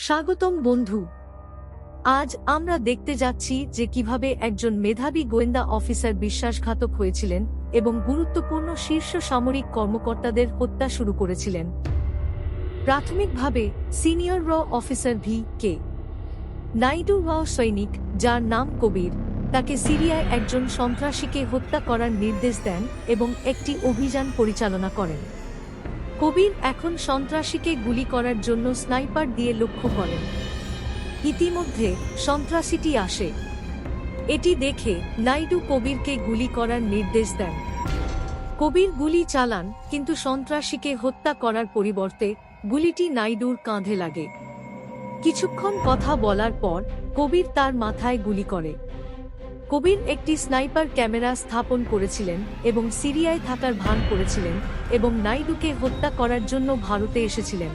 স্বাগতম বন্ধু। আজ আমরা দেখতে যাচ্ছি যে কিভাবে একজন মেধাবী গোয়েন্দা অফিসার বিশ্বাসঘাতক হয়েছিলেন এবং গুরুত্বপূর্ণ শীর্ষ সামরিক কর্মকর্তাদের হত্যা শুরু করেছিলেন। প্রাথমিকভাবে সিনিয়র অফিসার কে নাইডু সৈনিক, যার নাম কবির, তাকে সিরিয়ায় একজন সন্ত্রাসীকে হত্যা করার নির্দেশ দেন এবং একটি অভিযান পরিচালনা করেন। কবির এখন সন্ত্রাসীকে গুলি করার জন্য স্নাইপার দিয়ে লক্ষ্য করেন। ইতিমধ্যে সন্ত্রাসীটি আসে। এটি দেখে নাইডু কবিরকে গুলি করার নির্দেশ দেন। কবির গুলি চালান, কিন্তু সন্ত্রাসীকে হত্যা করার পরিবর্তে গুলিটি নাইডুর কাঁধে লাগে। কিছুক্ষণ কথা বলার পর কবির তার মাথায় গুলি করে। কবির একটি স্নাইপার ক্যামেরা স্থাপন করেছিলেন এবং সিরিয়ায় থাকার ভান করেছিলেন এবং নাইডুকে হত্যা করার জন্য ভারতে এসেছিলেন।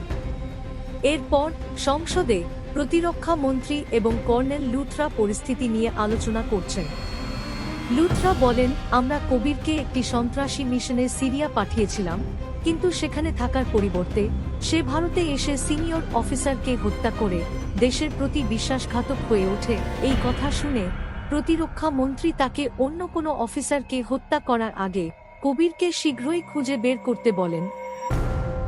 এরপর সংসদে প্রতিরক্ষা মন্ত্রী এবং কর্নেল লুথরা পরিস্থিতি নিয়ে আলোচনা করছেন। লুথরা বলেন, আমরা কবিরকে একটি সন্ত্রাসী মিশনে সিরিয়া পাঠিয়েছিলাম, কিন্তু সেখানে থাকার পরিবর্তে সে ভারতে এসে সিনিয়র অফিসারকে হত্যা করে দেশের প্রতি বিশ্বাসঘাতক হয়ে ওঠে। এই কথা শুনে প্রতিরক্ষা মন্ত্রী তাকে অন্য কোনো অফিসারকে হত্যা করার আগে কবিরকে শীঘ্রই খুঁজে বের করতে বলেন।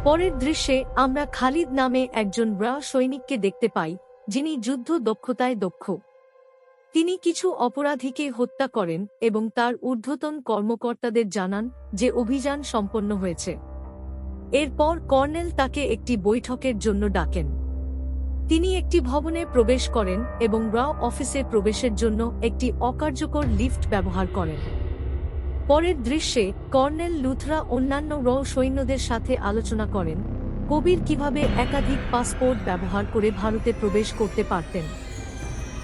পরের দৃশ্যে আমরা খালিদ নামে একজন সৈনিককে দেখতে পাই, যিনি যুদ্ধ দক্ষতায় দক্ষ। তিনি কিছু অপরাধীকে হত্যা করেন এবং তার ঊর্ধ্বতন কর্মকর্তাদের জানান যে অভিযান সম্পন্ন হয়েছে। এরপর কর্নেল তাকে একটি বৈঠকের জন্য ডাকেন। তিনি একটি ভবনে প্রবেশ করেন এবং অফিসে প্রবেশের জন্য একটি অকার্যকর লিফট ব্যবহার করেন। পরের দৃশ্যে কর্নেল লুথরা অন্যান্য সৈন্যদের সাথে আলোচনা করেন কবির কিভাবে একাধিক পাসপোর্ট ব্যবহার করে ভারতে প্রবেশ করতে পারতেন।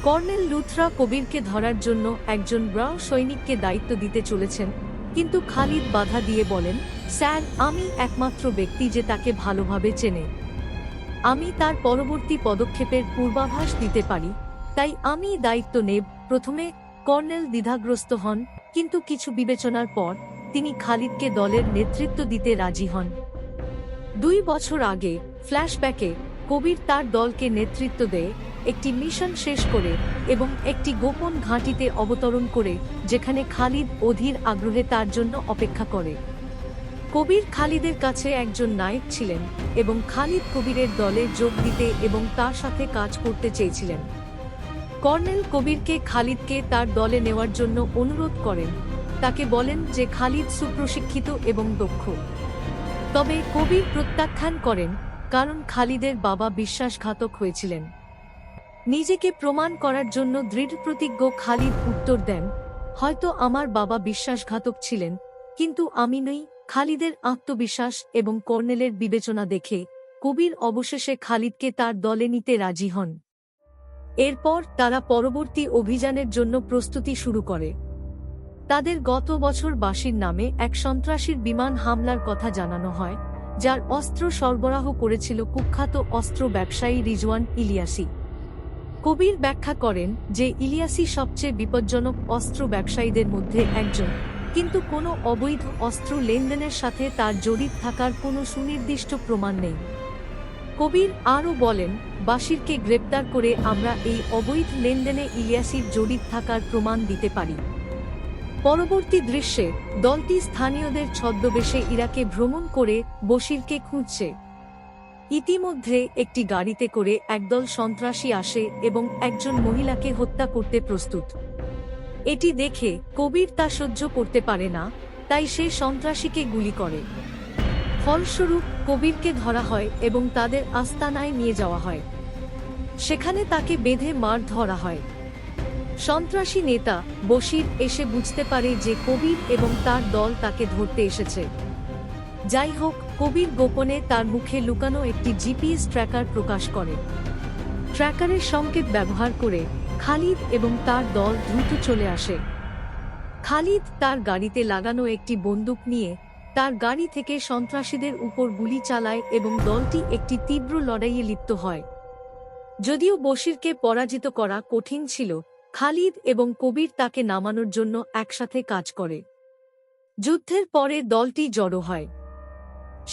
কর্নেল লুথরা কবিরকে ধরার জন্য একজন সৈনিককে দায়িত্ব দিতে চলেছেন, কিন্তু খালিদ বাধা দিয়ে বলেন, স্যার, আমি একমাত্র ব্যক্তি যে তাকে ভালোভাবে চেনে। আমি তার পরবর্তী পদক্ষেপের পূর্বাভাস দিতে পারি, তাই আমি দায়িত্ব নেব। প্রথমে কর্নেল দ্বিধাগ্রস্ত হন, কিন্তু কিছু বিবেচনার পর তিনি খালিদকে দলের নেতৃত্ব দিতে রাজি হন। 2 বছর আগে ফ্ল্যাশব্যাকে কবির তার দলকে নেতৃত্ব দেয়, একটি মিশন শেষ করে এবং একটি গোপন ঘাঁটিতে অবতরণ করে, যেখানে খালিদ অধীর আগ্রহে তার জন্য অপেক্ষা করে। কবির খালিদের কাছে একজন নায়ক ছিলেন এবং খালিদ কবিরের দলে যোগ দিতে এবং তার সাথে কাজ করতে চেয়েছিলেন। কর্নেল কবিরকে খালিদকে তার দলে নেওয়ার জন্য অনুরোধ করেন। তাকে বলেন যে খালিদ সুপ্রশিক্ষিত এবং দক্ষ। তবে কবির প্রত্যাখ্যান করেন, কারণ খালিদের বাবা বিশ্বাসঘাতক হয়েছিলেন। নিজেকে প্রমাণ করার জন্য দৃঢ়প্রতিজ্ঞ খালিদ উত্তর দেন, হয়তো আমার বাবা বিশ্বাসঘাতক ছিলেন, কিন্তু আমি নই। খালিদের আত্মবিশ্বাস এবং কর্নেলের বিবেচনা দেখে কবির অবশেষে খালিদকে তার দলে নিতে রাজি হন। এরপর তারা পরবর্তী অভিযানের জন্য প্রস্তুতি শুরু করে। তাদের গত বছর বাসির নামে এক সন্ত্রাসীর বিমান হামলার কথা জানানো হয়, যার অস্ত্র সরবরাহ করেছিল কুখ্যাত অস্ত্র ব্যবসায়ী রিজওয়ান ইলিয়াসি। কবির ব্যাখ্যা করেন যে ইলিয়াসি সবচেয়ে বিপজ্জনক অস্ত্র ব্যবসায়ীদের মধ্যে একজন, কিন্তু কোনো অবৈধ অস্ত্র লেনদেনের সাথে তার জড়িত থাকার কোনো সুনির্দিষ্ট প্রমাণ নেই। কবির আরও বলেন, বাশিরকে গ্রেপ্তার করে আমরা এই অবৈধ লেনদেনে ইলিয়াসির জড়িত থাকার প্রমাণ দিতে পারি। পরবর্তী দৃশ্যে দলটি স্থানীয়দের ছদ্মবেশে ইরাকে ভ্রমণ করে বশিরকে খুঁজছে। ইতিমধ্যে একটি গাড়িতে করে একদল সন্ত্রাসী আসে এবং একজন মহিলাকে হত্যা করতে প্রস্তুত। এটি দেখে কবির তা সহ্য করতে পারে না, তাই সে সন্ত্রাসীকে গুলি করে। ফলস্বরূপ কবিরকে ধরা হয় এবং তাদের আস্তানায় নিয়ে যাওয়া হয়। সেখানে তাকে বেঁধে মার ধরা হয়। সন্ত্রাসী নেতা বশির এসে বুঝতে পারে যে কবির এবং তার দল তাকে ধরতে এসেছে। যাই হোক, কবির গোপনে তার মুখে লুকানো একটি জিপিএস ট্র্যাকার প্রকাশ করে। ট্র্যাকারের সংকেত ব্যবহার করে খালিদ এবং তার দল দ্রুত চলে আসে। খালিদ তার গাড়িতে লাগানো একটি বন্দুক নিয়ে তার গাড়ি থেকে সন্ত্রাসীদের উপর গুলি চালায় এবং দলটি একটি তীব্র লড়াইয়ে লিপ্ত হয়। যদিও বশিরকে পরাজিত করা কঠিন ছিল, খালিদ এবং কবির তাকে নামানোর জন্য একসাথে কাজ করে। যুদ্ধের পরে দলটি জড়ো হয়।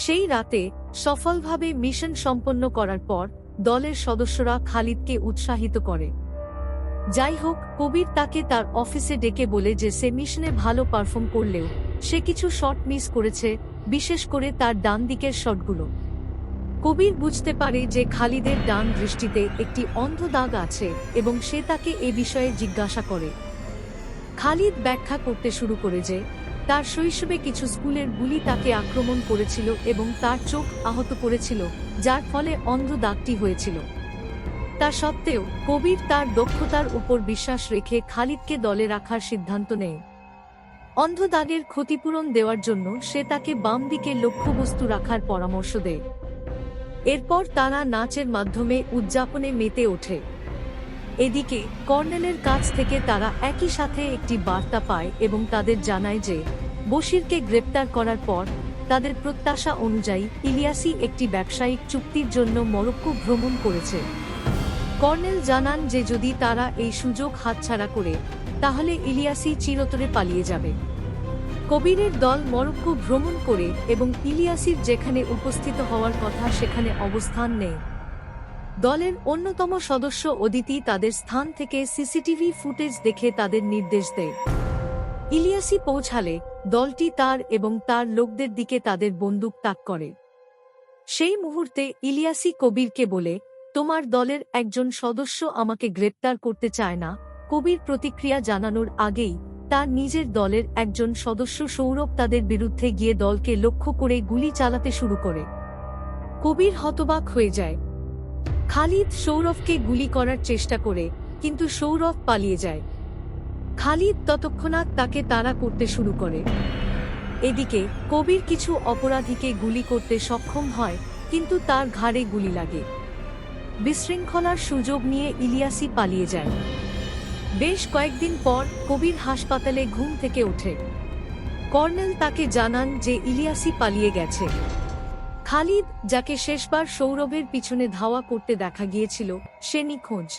সেই রাতে সফলভাবে মিশন সম্পন্ন করার পর দলের সদস্যরা খালিদকে উৎসাহিত করে। যাই হোক, কবির তাকে তার অফিসে ডেকে বলে যে সে মিশনে ভালো পারফর্ম করলেও সে কিছু শট মিস করেছে, বিশেষ করে তার ডান দিকের শটগুলো। কবির বুঝতে পারে যে খালিদের ডান দৃষ্টিতে একটি অন্ধ দাগ আছে এবং সে তাকে এ বিষয়ে জিজ্ঞাসা করে। খালিদ ব্যাখ্যা করতে শুরু করে যে তার শৈশবে কিছু স্কুলের বুলি তাকে আক্রমণ করেছিল এবং তার চোখ আহত করেছিল, যার ফলে অন্ধ দাগটি হয়েছিল। তা সত্ত্বেও কবির তার দক্ষতার উপর বিশ্বাস রেখে খালিদকে দলে রাখার সিদ্ধান্ত নেয়। অন্ধ দাগের ক্ষতিপূরণ দেওয়ার জন্য সে তাকে বাম দিকে লক্ষ্যবস্তু রাখার পরামর্শ দেয়। এরপর তারা নাচের মাধ্যমে উদযাপনে মেতে ওঠে। এদিকে কর্নেলের কাছ থেকে তারা একই সাথে একটি বার্তা পায় এবং তাদের জানায় যে বশিরকে গ্রেপ্তার করার পর তাদের প্রত্যাশা অনুযায়ী ইলিয়াসি একটি ব্যবসায়িক চুক্তির জন্য মরক্কো ভ্রমণ করেছে। কর্নেল জানান যে যদি তারা এই সুযোগ হাতছাড়া করে তাহলে ইলিয়াসি চিরতরে পালিয়ে যাবে। কবিরের দল মরক্কো ভ্রমণ করে এবং ইলিয়াসির যেখানে উপস্থিত হওয়ার কথা সেখানে অবস্থান নেয়। দলের অন্যতম সদস্য অদিতি তাদের স্থান থেকে সিসিটিভি ফুটেজ দেখে তাদের নির্দেশ দেয়। ইলিয়াসি পৌঁছালে দলটি তার এবং তার লোকদের দিকে তাদের বন্দুক তাক করে। সেই মুহূর্তে ইলিয়াসি কবিরকে বলে, তোমার দলের একজন সদস্য আমাকে গ্রেপ্তার করতে চায় না। কবির প্রতিক্রিয়া জানানোর আগেই তার নিজের দলের একজন সদস্য সৌরভ তাদের বিরুদ্ধে গিয়ে দলকে লক্ষ্য করে গুলি চালাতে শুরু করে। কবির হতবাক হয়ে যায়। খালিদ সৌরভকে গুলি করার চেষ্টা করে, কিন্তু সৌরভ পালিয়ে যায়। খালিদ তৎক্ষণাৎ তাকে তাড়া করতে শুরু করে। এদিকে কবির কিছু অপরাধীকে গুলি করতে সক্ষম হয়, কিন্তু তার ঘাড়ে গুলি লাগে। বিশৃঙ্খলার সুযোগ নিয়ে ইলিয়াসি পালিয়ে যায়। বেশ কয়েকদিন পর কবির হাসপাতালে ঘুম থেকে ওঠে। কর্নেল তাকে জানান যে ইলিয়াসি পালিয়ে গেছে। খালিদ, যাকে শেষবার সৌরভের পিছনে ধাওয়া করতে দেখা গিয়েছিল, সে নিখোঁজ।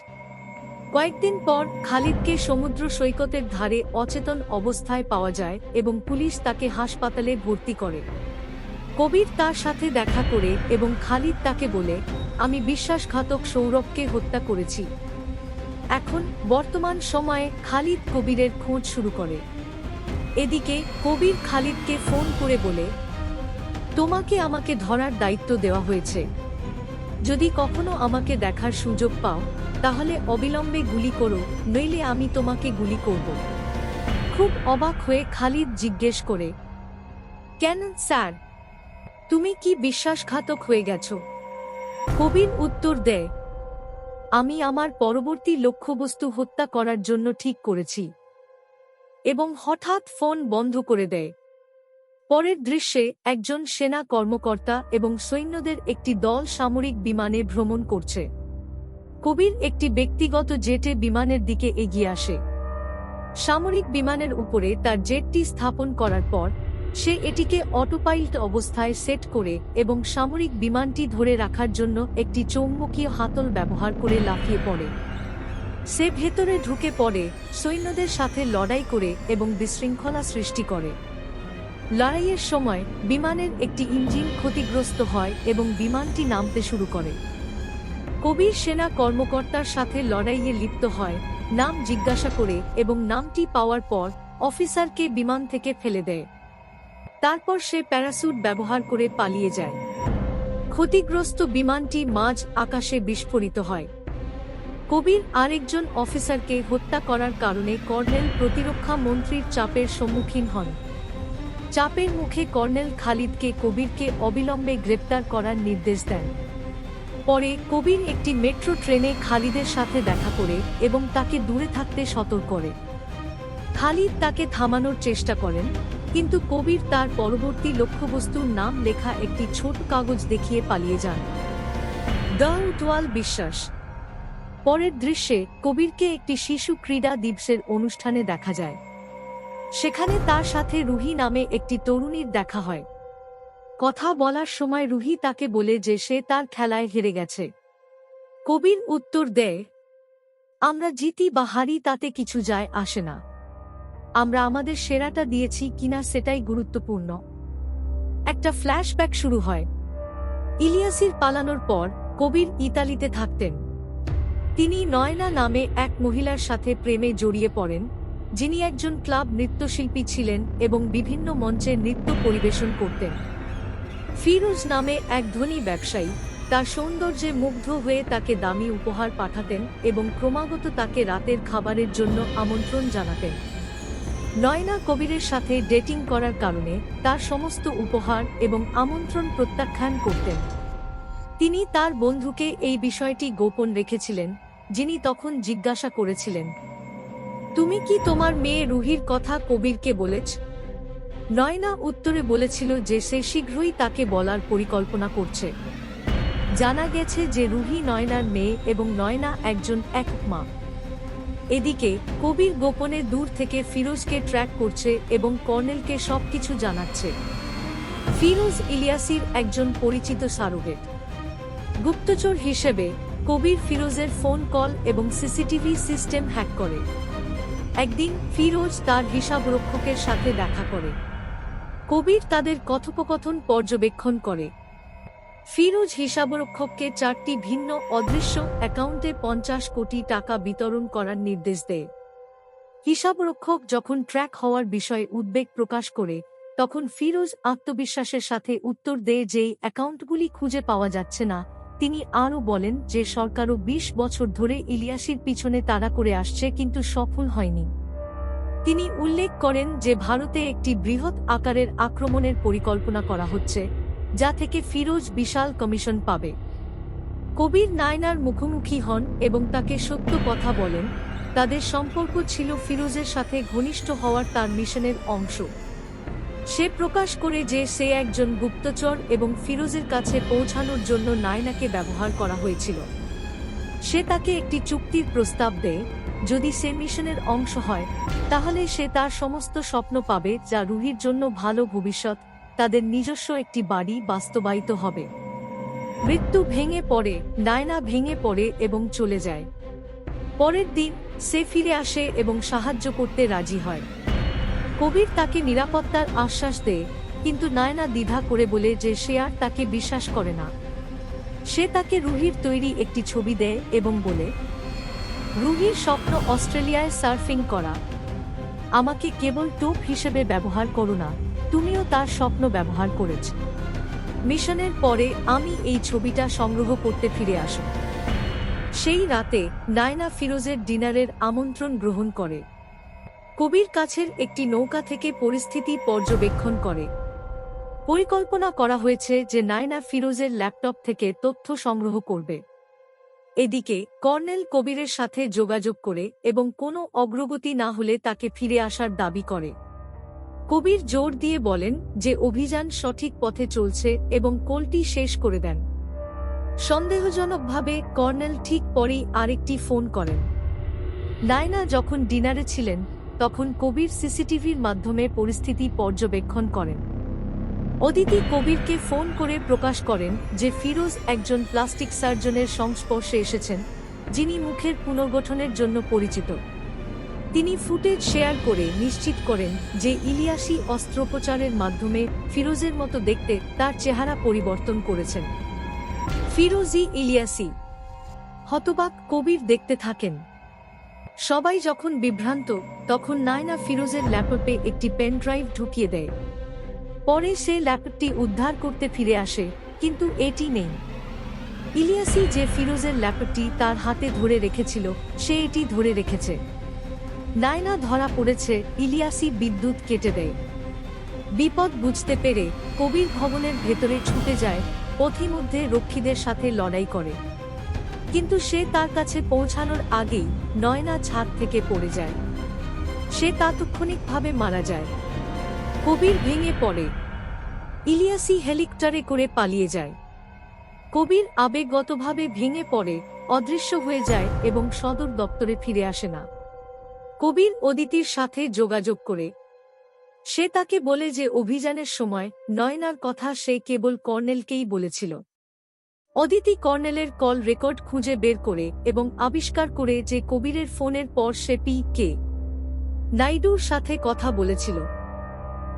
কয়েকদিন পর খালিদকে সমুদ্র সৈকতের ধারে অচেতন অবস্থায় পাওয়া যায় এবং পুলিশ তাকে হাসপাতালে ভর্তি করে। কবির তার সাথে দেখা করে এবং খালিদ তাকে বলে, আমি বিশ্বাসঘাতক সৌরভকে হত্যা করেছি। এখন বর্তমান সময়ে খালিদ কবিরের খোঁজ শুরু করে। এদিকে কবির খালিদকে ফোন করে বলে, তোমাকে আমাকে ধরার দায়িত্ব দেওয়া হয়েছে। যদি কখনো আমাকে দেখার সুযোগ পাও তাহলে অবিলম্বে গুলি করো, নইলে আমি তোমাকে গুলি করব। খুব অবাক হয়ে খালিদ জিজ্ঞেস করে, কেন স্যার, তুমি কি বিশ্বাসঘাতক হয়ে গেছ? কবির উত্তর দেয়, আমি আমার পরবর্তী লক্ষ্যবস্তু হত্যা করার জন্য ঠিক করেছি। এবং হঠাৎ ফোন বন্ধ করে দেয়। পরের দৃশ্যে একজন সেনা কর্মকর্তা এবং সৈন্যদের একটি দল সামরিক বিমানে ভ্রমণ করছে। কবির একটি ব্যক্তিগত জেটে বিমানের দিকে এগিয়ে আসে। সামরিক বিমানের উপরে তার জেটটি স্থাপন করার পর সে এটিকে অটোপাইলট অবস্থায় সেট করে এবং সামরিক বিমানটি ধরে রাখার জন্য একটি চৌম্বকীয় হাতল ব্যবহার করে লাফিয়ে পড়ে। সে ভেতরে ঢুকে পড়ে, সৈন্যদের সাথে লড়াই করে এবং বিশৃঙ্খলা সৃষ্টি করে। লড়াইয়ের সময় বিমানের একটি ইঞ্জিন ক্ষতিগ্রস্ত হয় এবং বিমানটি নামতে শুরু করে। কবির সেনা কর্মকর্তার সাথে লড়াইয়ে লিপ্ত হয়, নাম জিজ্ঞাসা করে এবং নামটি পাওয়ার পর অফিসারকে বিমান থেকে ফেলে দেয়। তারপর সে প্যারাসুট ব্যবহার করে পালিয়ে যায়। ক্ষতিগ্রস্ত বিমানটি মাঝ আকাশে বিস্ফোরিত হয়। কবির আরেকজন অফিসারকে হত্যা করার কারণে কর্নেল প্রতিরক্ষা মন্ত্রীর চাপের সম্মুখীন হন। চাপের মুখে কর্নেল খালিদকে কবিরকে অবিলম্বে গ্রেপ্তার করার নির্দেশ দেন। পরে কবির একটি মেট্রো ট্রেনে খালিদের সাথে দেখা করে এবং তাকে দূরে থাকতে সতর্ক করে। খালিদ তাকে থামানোর চেষ্টা করেন, কিন্তু কবির তার পরবর্তী লক্ষ্যবস্তুর নাম লেখা একটি ছোট কাগজ দেখিয়ে পালিয়ে যান। দ্য উটওয়াল বিশ্বাস। পরের দৃশ্যে কবিরকে একটি শিশু ক্রীড়া দিবসের অনুষ্ঠানে দেখা যায়। সেখানে তার সাথে রুহি নামে একটি তরুণীর দেখা হয়। কথা বলার সময় রুহি তাকে বলে যে সে তার খেলায় হেরে গেছে। কবির উত্তর দেয়, আমরা জিতি বা হারি তাতে কিছু যায় আসে না। আমরা আমাদের সেরাটা দিয়েছি কিনা সেটাই গুরুত্বপূর্ণ। একটা ফ্ল্যাশব্যাক শুরু হয়। ইলিয়াসির পালানোর পর কবির ইতালিতে থাকতেন। তিনি নয়না নামে এক মহিলার সাথে প্রেমে জড়িয়ে পড়েন, যিনি একজন ক্লাব নৃত্যশিল্পী ছিলেন এবং বিভিন্ন মঞ্চে নৃত্য পরিবেশন করতেন। ফিরোজ নামে এক ধনী ব্যবসায়ী তার সৌন্দর্যে মুগ্ধ হয়ে তাকে দামি উপহার পাঠাতেন এবং ক্রমাগত তাকে রাতের খাবারের জন্য আমন্ত্রণ জানাতেন। নয়না কবিরের সাথে ডেটিং করার কারণে তার সমস্ত উপহার এবং আমন্ত্রণ প্রত্যাখ্যান করতেন। তিনি তার বন্ধুকে এই বিষয়টি গোপন রেখেছিলেন, যিনি তখন জিজ্ঞাসা করেছিলেন, তুমি কি তোমার মেয়ে রুহির কথা কবিরকে বলেছ? নয়না উত্তরে বলেছিল যে সে শীঘ্রই তাকে বলার পরিকল্পনা করছে। জানা গেছে যে রুহি নয়নার মেয়ে এবং নয়না একজন একক মা। এদিকে কবির গোপনে দূর থেকে ফিরোজকে ট্র্যাক করছে এবং কর্নেলকে সবকিছু জানাচ্ছে। ফিরোজ ইলিয়াসির একজন পরিচিত সারোগেট। গুপ্তচর হিসেবে কবির ফিরোজের ফোন কল এবং সিসিটিভি সিস্টেম হ্যাক করে। একদিন ফিরোজ তার হিসাবরক্ষকের সাথে দেখা করে। কবির তাদের কথোপকথন পর্যবেক্ষণ করে। ফিরোজ হিসাবরক্ষককে 4টি ভিন্ন অদৃশ্য অ্যাকাউন্টে 50 কোটি টাকা বিতরণ করার নির্দেশ দেয়। হিসাবরক্ষক যখন ট্র্যাক হওয়ার বিষয়ে উদ্বেগ প্রকাশ করে, তখন ফিরোজ আত্মবিশ্বাসের সাথে উত্তর দেয় যে অ্যাকাউন্টগুলি খুঁজে পাওয়া যাচ্ছে না। তিনি আরও বলেন যে সরকারও 20 বছর ধরে ইলিয়াসির পিছনে তাড়া করে আসছে কিন্তু সফল হয়নি। তিনি উল্লেখ করেন যে ভারতে একটি বৃহৎ আকারের আক্রমণের পরিকল্পনা করা হচ্ছে, যা থেকে ফিরোজ বিশাল কমিশন পাবে। কবির নায়নার মুখোমুখি হন এবং তাকে সত্য কথা বলেন। তাদের সম্পর্ক ছিল ফিরোজের সাথে ঘনিষ্ঠ হওয়ার তার মিশনের অংশ। সে প্রকাশ করে যে সে একজন গুপ্তচর এবং ফিরোজের কাছে পৌঁছানোর জন্য নায়নাকে ব্যবহার করা হয়েছিল। সে তাকে একটি চুক্তির প্রস্তাব দেয়, যদি সে মিশনের অংশ হয় তাহলে সে তার সমস্ত স্বপ্ন পাবে, যা রুহির জন্য ভালো ভবিষ্যৎ, তাদের নিজস্ব একটি বাড়ি বাস্তবায়িত হবে। মৃত্যু ভেঙে পড়ে, নায়না ভেঙে পড়ে এবং চলে যায়। পরের দিন সে ফিরে আসে এবং সাহায্য করতে রাজি হয়। কবির তাকে নিরাপত্তার আশ্বাস দেয়, কিন্তু নায়না দ্বিধা করে বলে যে সে আর তাকে বিশ্বাস করে না। সে তাকে রুহির তৈরি একটি ছবি দেয় এবং বলে, রুহির স্বপ্ন অস্ট্রেলিয়ায় সার্ফিং করা। আমাকে কেবল টোপ হিসেবে ব্যবহার করো না, তুমিও তার স্বপ্ন ব্যবহার করেছ। মিশনের পরে আমি এই ছবিটা সংগ্রহ করতে ফিরে আসব। সেই রাতে নায়না ফিরোজের ডিনারের আমন্ত্রণ গ্রহণ করে। কবির কাছের একটি নৌকা থেকে পরিস্থিতি পর্যবেক্ষণ করে। পরিকল্পনা করা হয়েছে যে নায়না ফিরোজের ল্যাপটপ থেকে তথ্য সংগ্রহ করবে। এদিকে কর্নেল কবিরের সাথে যোগাযোগ করে এবং কোনো অগ্রগতি না হলে তাকে ফিরে আসার দাবি করে। কবির জোর দিয়ে বলেন যে অভিযান সঠিক পথে চলছে এবং কলটি শেষ করে দেন। সন্দেহজনকভাবে কর্নেল ঠিক পরেই আরেকটি ফোন করেন। নায়না যখন ডিনারে ছিলেন তখন কবির সিসিটিভির মাধ্যমে পরিস্থিতি পর্যবেক্ষণ করেন। অদিতি কবিরকে ফোন করে প্রকাশ করেন যে ফিরোজ একজন প্লাস্টিক সার্জনের সংস্পর্শে এসেছেন, যিনি মুখের পুনর্গঠনের জন্য পরিচিত। তিনি ফুটেজ শেয়ার করে নিশ্চিত করেন যে ইলিয়াসি অস্ত্রোপচারের মাধ্যমে ফিরোজের মতো দেখতে তার চেহারা পরিবর্তন করেছেন। ফিরোজই ইলিয়াসি। হতবাক কবির দেখতে থাকেন। সবাই যখন বিভ্রান্ত, তখন নায়না ফিরোজের ল্যাপটপে একটি পেন ড্রাইভ ঢুকিয়ে দেয়। পরে সে ল্যাপটপটি উদ্ধার করতে ফিরে আসে, কিন্তু এটি নেই। ইলিয়াসি যে ফিরোজের ল্যাপটপটি তার হাতে ধরে রেখেছিল, সে এটি ধরে রেখেছে। নায়না ধরা পড়েছে, ইলিয়াসি বিদ্যুৎ কেটে দেয়। বিপদ বুঝতে পেরে কবির ভবনের ভেতরে ছুটে যায়, পথিমধ্যে রক্ষীদের সাথে লড়াই করে। কিন্তু সে তার কাছে পৌঁছানোর আগেই নয়না ছাদ থেকে পড়ে যায়। সে তাৎক্ষণিকভাবে মারা যায়। কবির ভেঙে পড়ে। ইলিয়াসি হেলিকপ্টারে করে পালিয়ে যায়। কবির আবেগগতভাবে ভেঙে পড়ে, অদৃশ্য হয়ে যায় এবং সদর দপ্তরে ফিরে আসে না। কবির অদিতির সাথে যোগাযোগ করে। সে তাকে বলে যে অভিযানের সময় নয়নার কথা সে কেবল কর্নেলকেই বলেছিল। অদিতি কর্নেলের কল রেকর্ড খুঁজে বের করে এবং আবিষ্কার করে যে কবিরের ফোনের পর সে পি.কে. নাইডুর সাথে কথা বলেছিল।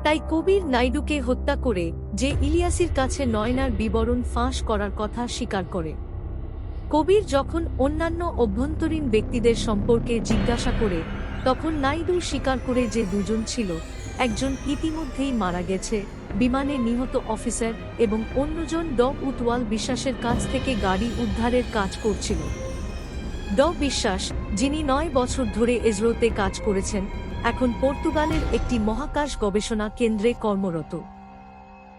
তাই কবির নাইডুকে হত্যা করে যে ইলিয়াসির কাছে নয়নার বিবরণ ফাঁস করার কথা স্বীকার করে। কবির যখন অন্যান্য অভ্যন্তরীণ ব্যক্তিদের সম্পর্কে জিজ্ঞাসা করে, তখন নাইডু স্বীকার করে যে দুজন ছিল, একজন ইতিমধ্যেই মারা গেছে, বিমানে নিহত অফিসার, এবং অন্যজন ড উতওয়াল বিশ্বাসের কাছ থেকে গাড়ি উদ্ধারের কাজ করছিল। ড বিশ্বাস, যিনি 9 বছর ধরে ইসরোতে কাজ করেছেন, এখন পর্তুগালের একটি মহাকাশ গবেষণা কেন্দ্রে কর্মরত।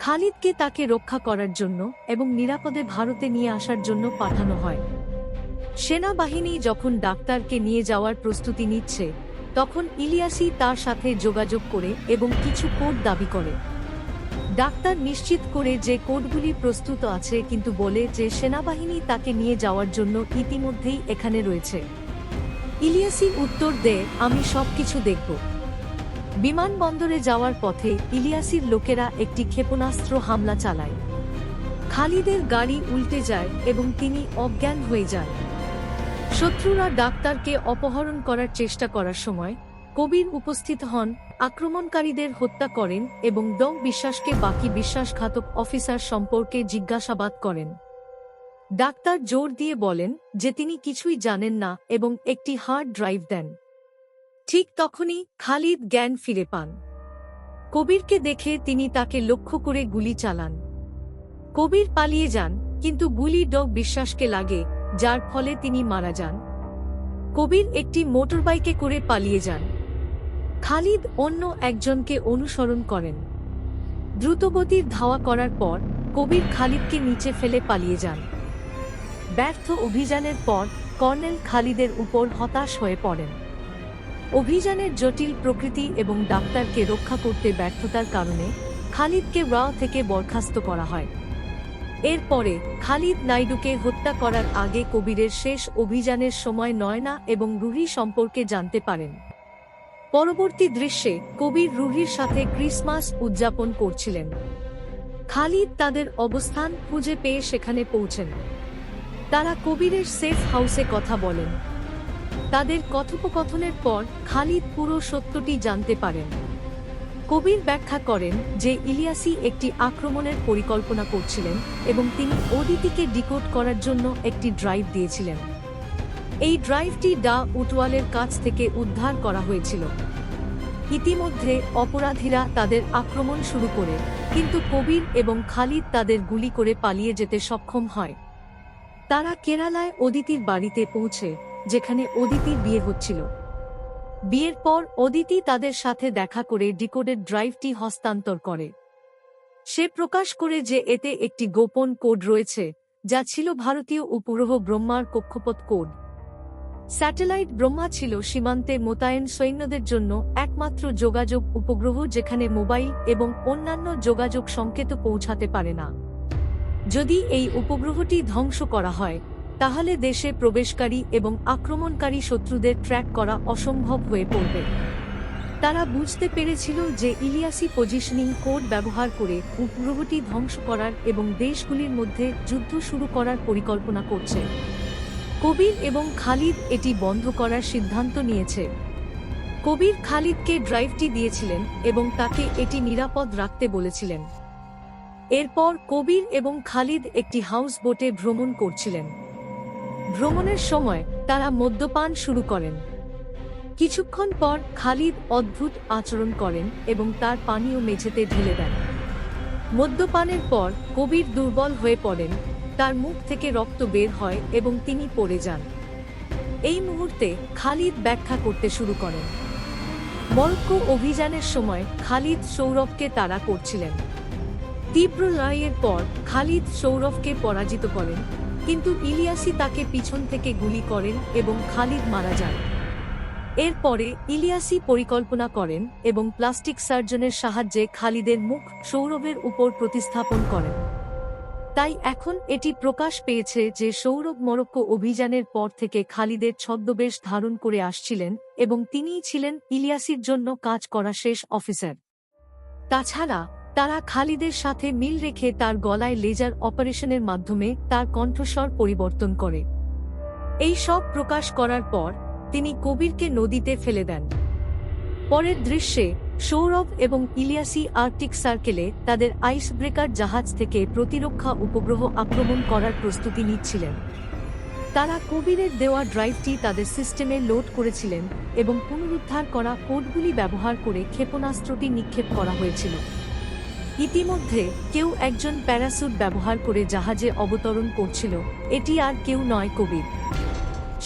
খালিদকে তাকে রক্ষা করার জন্য এবং নিরাপদে ভারতে নিয়ে আসার জন্য পাঠানো হয়। সেনাবাহিনী যখন ডাক্তারকে নিয়ে যাওয়ার প্রস্তুতি নিচ্ছে, তখন ইলিয়াসি তার সাথে যোগাযোগ করে এবং কিছু কোড দাবি করে। ডাক্তার নিশ্চিত করে যে কোডগুলি প্রস্তুত আছে, কিন্তু বলে যে সেনাবাহিনী তাকে নিয়ে যাওয়ার জন্য ইতিমধ্যেই এখানে রয়েছে। ইলিয়াসি উত্তর দেয়, আমি সবকিছু দেখব। বিমানবন্দরে যাওয়ার পথে ইলিয়াসির লোকেরা একটি ক্ষেপণাস্ত্র হামলা চালায়। খালিদের গাড়ি উল্টে যায় এবং তিনি অজ্ঞান হয়ে যান। শত্রুরা ডাক্তারকে অপহরণ করার চেষ্টা করার সময় কবির উপস্থিত হন, আক্রমণকারীদের হত্যা করেন এবং ড বিশ্বাসকে বাকি বিশ্বাসঘাতক অফিসার সম্পর্কে জিজ্ঞাসাবাদ করেন। ডাক্তার জোর দিয়ে বলেন যে তিনি কিছুই জানেন না এবং একটি হার্ড ড্রাইভ দেন। ঠিক তখনই খালিদ জ্ঞান ফিরে পান। কবিরকে দেখে তিনি তাকে লক্ষ্য করে গুলি চালান। কবির পালিয়ে যান, কিন্তু গুলি ড বিশ্বাসকে লাগে, যার ফলে তিনি মারা যান। কবির একটি মোটরবাইকে করে পালিয়ে যান। খালিদ অন্য একজনকে অনুসরণ করেন। দ্রুতগতির ধাওয়া করার পর কবির খালিদকে নিচে ফেলে পালিয়ে যান। ব্যর্থ অভিযানের পর কর্নেল খালিদের উপর হতাশ হয়ে পড়েন। অভিযানের জটিল প্রকৃতি এবং ডাক্তারকে রক্ষা করতে ব্যর্থতার কারণে খালিদকে রা থেকে বরখাস্ত করা হয়। এরপরে খালিদ নাইডুকে হত্যা করার আগে কবিরের শেষ অভিযানের সময় নয়না এবং রুহি সম্পর্কে জানতে পারেন। পরবর্তী দৃশ্যে কবির রুহির সাথে ক্রিসমাস উদযাপন করছিলেন। খালিদ তাদের অবস্থান খুঁজে পেয়ে সেখানে পৌঁছেন। তারা কবিরের সেফ হাউসে কথা বলেন। তাদের কথোপকথনের পর খালিদ পুরো সত্যটি জানতে পারেন। কবির ব্যাখ্যা করেন যে ইলিয়াসি একটি আক্রমণের পরিকল্পনা করছিলেন এবং তিনি ওদিতিকে ডিকোড করার জন্য একটি ড্রাইভ দিয়েছিলেন। এই ড্রাইভটি ডা উতওয়ালের কাছ থেকে উদ্ধার করা হয়েছিল। ইতিমধ্যে অপরাধীরা তাদের আক্রমণ শুরু করে, কিন্তু কবির এবং খালিদ তাদের গুলি করে পালিয়ে যেতে সক্ষম হয়। তারা কেরালায় অদিতির বাড়িতে পৌঁছে, যেখানে অদিতির বিয়ে হচ্ছিল। বিয়ের পর অদিতি তাদের সাথে দেখা করে ডিকোডেড ড্রাইভটি হস্তান্তর করে। সে প্রকাশ করে যে এতে একটি গোপন কোড রয়েছে, যা ছিল ভারতীয় উপগ্রহ ব্রহ্মার কক্ষপথ কোড। স্যাটেলাইট ব্রহ্মা ছিল সীমান্তে মোতায়েন সৈন্যদের জন্য একমাত্র যোগাযোগ উপগ্রহ যেখানে মোবাইল এবং অন্যান্য যোগাযোগ সংকেত পৌঁছাতে পারে না। যদি এই উপগ্রহটি ধ্বংস করা হয়, তাহলে দেশে প্রবেশকারী এবং আক্রমণকারী শত্রুদের ট্র্যাক করা অসম্ভব হয়ে পড়বে। তারা বুঝতে পেরেছিল যে ইলিয়াসি পজিশনিং কোড ব্যবহার করে উপগ্রহটি ধ্বংস করার এবং দেশগুলির মধ্যে যুদ্ধ শুরু করার পরিকল্পনা করছে। কবির এবং খালিদ এটি বন্ধ করার সিদ্ধান্ত নিয়েছে। কবির খালিদকে ড্রাইভটি দিয়েছিলেন এবং তাকে এটি নিরাপদ রাখতে বলেছিলেন। এরপর কবির এবং খালিদ একটি হাউস বোটে ভ্রমণ করছিলেন। ভ্রমণের সময় তারা মদ্যপান শুরু করেন। কিছুক্ষণ পর খালিদ অদ্ভুত আচরণ করেন এবং তার পানীয় মেঝেতে ঢেলে দেন। মদ্যপানের পর কবির দুর্বল হয়ে পড়েন, তার মুখ থেকে রক্ত বের হয় এবং তিনি পড়ে যান। এই মুহূর্তে খালিদ ব্যাখ্যা করতে শুরু করেন। মরক্কো অভিযানের সময় খালিদ সৌরভকে তাড়া করছিলেন। তীব্র লড়াইয়ের পর খালিদ সৌরভকে পরাজিত করেন, কিন্তু ইলিয়াসি তাকে পিছন থেকে গুলি করেন এবং খালিদ মারা যান। এরপরে ইলিয়াসি পরিকল্পনা করেন এবং প্লাস্টিক সার্জনের সাহায্যে খালিদের মুখ সৌরভের উপর প্রতিস্থাপন করেন। তাই এখন এটি প্রকাশ পেয়েছে যে সৌরভ মরক্কো অভিযানের পর থেকে খালিদের ছদ্মবেশ ধারণ করে আসছিলেন এবং তিনিই ছিলেন ইলিয়াসির জন্য কাজ করা শেষ অফিসার। তাছাড়া তারা খালিদের সাথে মিল রেখে তার গলায় লেজার অপারেশনের মাধ্যমে তার কণ্ঠস্বর পরিবর্তন করে। এই সব প্রকাশ করার পর তিনি কবিরকে নদীতে ফেলে দেন। পরের দৃশ্যে সৌরভ এবং ইলিয়াসি আর্কটিক সার্কেলে তাদের আইস ব্রেকার জাহাজ থেকে প্রতিরক্ষা উপগ্রহ আক্রমণ করার প্রস্তুতি নিচ্ছিলেন। তারা কবিরের দেওয়া ড্রাইভটি তাদের সিস্টেমে লোড করেছিলেন এবং পুনরুদ্ধার করা কোডগুলি ব্যবহার করে ক্ষেপণাস্ত্রটি নিক্ষেপ করা হয়েছিল। ইতিমধ্যে কেউ একজন প্যারাসুট ব্যবহার করে জাহাজে অবতরণ করছিল, এটি আর কেউ নয়, কবির।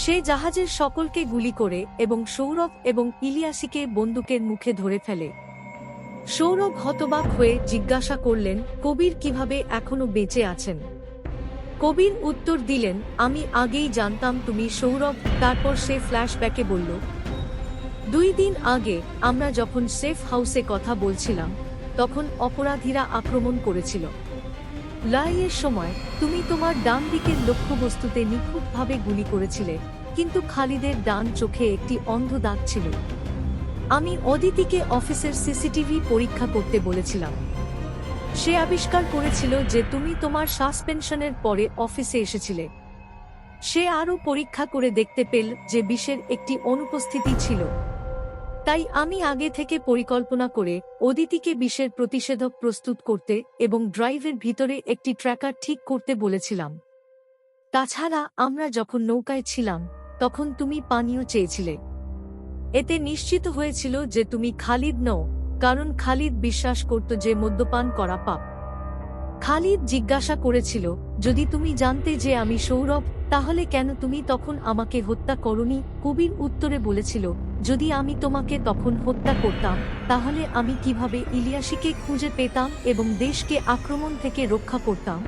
সে জাহাজের সকলকে গুলি করে এবং সৌরভ এবং ইলিয়াসিকে বন্দুকের মুখে ধরে ফেলে। সৌরভ হতবাক হয়ে জিজ্ঞাসা করলেন, কবির কিভাবে এখনো বেঁচে আছেন? কবির উত্তর দিলেন, আমি আগেই জানতাম তুমি সৌরভ। তারপর সে ফ্ল্যাশব্যাকে বলল, 2 দিন আগে আমরা যখন সেফ হাউসে কথা বলছিলাম তখন অপরাধীরা আক্রমণ করেছিল। লড়াইয়ের সময় তুমি তোমার ডান দিকের লক্ষ্যবস্তুতে নিখুঁতভাবে গুলি করেছিলে, কিন্তু খালিদের ডান চোখে একটি অন্ধ দাগ ছিল। আমি অদিতিকে অফিসের সিসিটিভি পরীক্ষা করতে বলেছিলাম। সে আবিষ্কার করেছিল যে তুমি তোমার সাসপেনশনের পরে অফিসে এসেছিলে। সে আরও পরীক্ষা করে দেখতে পেল যে বিষের একটি অনুপস্থিতি ছিল। তাই আমি আগে থেকে পরিকল্পনা করে অদিতিকে বিষের প্রতিষেধক প্রস্তুত করতে এবং ড্রাইভের ভিতরে একটি ট্র্যাকার ঠিক করতে বলেছিলাম। তাছাড়া আমরা যখন নৌকায় ছিলাম তখন তুমি পানীয় চেয়েছিলে। এতে নিশ্চিত হয়েছিল যে তুমি খালিদ নও, কারণ খালিদ বিশ্বাস করত যে মদ্যপান করা পাপ। খালিদ জিজ্ঞাসা করেছিল, যদি তুমি জানতে যে আমি সৌরভ, তাহলে কেন তুমি তখন আমাকে হত্যা করনি? কবির উত্তরে বলেছিল, যদি আমি তোমাকে তখন হত্যা করতাম তাহলে আমি কিভাবে ইলিয়াসিকে খুঁজে পেতাম এবং দেশকে আক্রমণ থেকে রক্ষা করতাম?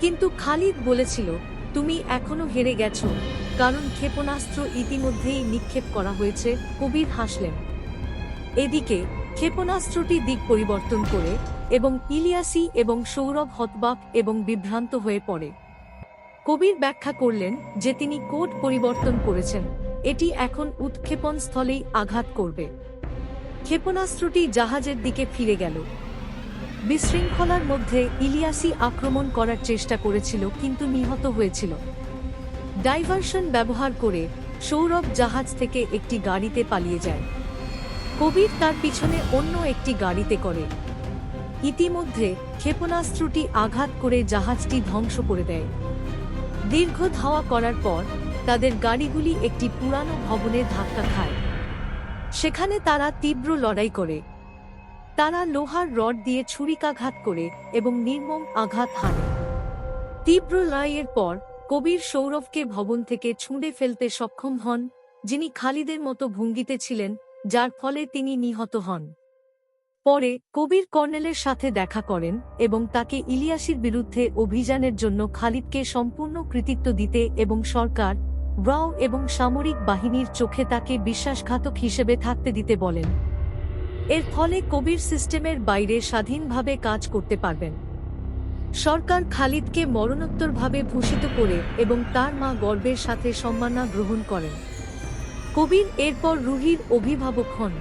কিন্তু খালিদ বলেছিল, তুমি এখনো হেরে গেছো, কারণ ক্ষেপণাস্ত্র ইতিমধ্যেই নিক্ষেপ করা হয়েছে। কবির হাসলেন। এদিকে ক্ষেপণাস্ত্রটি দিক পরিবর্তন করে এবং ইলিয়াসি এবং সৌরভ হতবাক এবং বিভ্রান্ত হয়ে পড়ে। কবির ব্যাখ্যা করলেন যে তিনি কোড পরিবর্তন করেছেন, এটি এখন উৎক্ষেপণ স্থলেই আঘাত করবে। ক্ষেপণাস্ত্রটি জাহাজের দিকে ফিরে গেল। বিশৃঙ্খলার মধ্যে ইলিয়াসি আক্রমণ করার চেষ্টা করেছিল কিন্তু নিহত হয়েছিল। ডাইভারশন ব্যবহার করে সৌরভ জাহাজ থেকে একটি গাড়িতে পালিয়ে যায়। কবির তার পিছনে অন্য একটি গাড়িতে করে। ইতিমধ্যে ক্ষেপণাস্ত্রটি আঘাত করে জাহাজটি ধ্বংস করে দেয়। দীর্ঘ ধাওয়া করার পর তাদের গাড়িগুলি একটি পুরানো ভবনে ধাক্কা খায়। সেখানে তারা তীব্র লড়াই করে। তারা লোহার রড দিয়ে ছুরিকাঘাত করে এবং নির্মম আঘাত হানে। তীব্র লড়াইয়ের পর কবির সৌরভকে ভবন থেকে ছুঁড়ে ফেলতে সক্ষম হন, যিনি খালিদের মতো ভঙ্গিতে ছিলেন, যার ফলে তিনি নিহত হন। পরে কবির কর্নেলের সাথে দেখা করেন এবং তাকে ইলিয়াসির বিরুদ্ধে অভিযানের জন্য খালিদকে সম্পূর্ণ কৃতিত্ব দিতে এবং সরকার, রাও এবং সামরিক বাহিনীর চোখে তাকে বিশ্বাসঘাতক হিসেবে থাকতে দিতে বলেন। এর ফলে কবির সিস্টেমের বাইরে স্বাধীনভাবে কাজ করতে পারবেন। সরকার খালিদকে মরণোত্তরভাবে ভূষিত করে এবং তার মা গর্বের সাথে সম্মাননা গ্রহণ করেন। কবির এরপর রুহির অভিভাবক হন।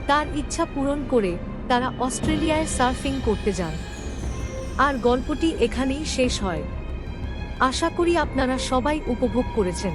তার ইচ্ছা পূরণ করে তারা অস্ট্রেলিয়ায় সার্ফিং করতে যান। আর গল্পটি এখানেই শেষ হয়। আশা করি আপনারা সবাই উপভোগ করেছেন।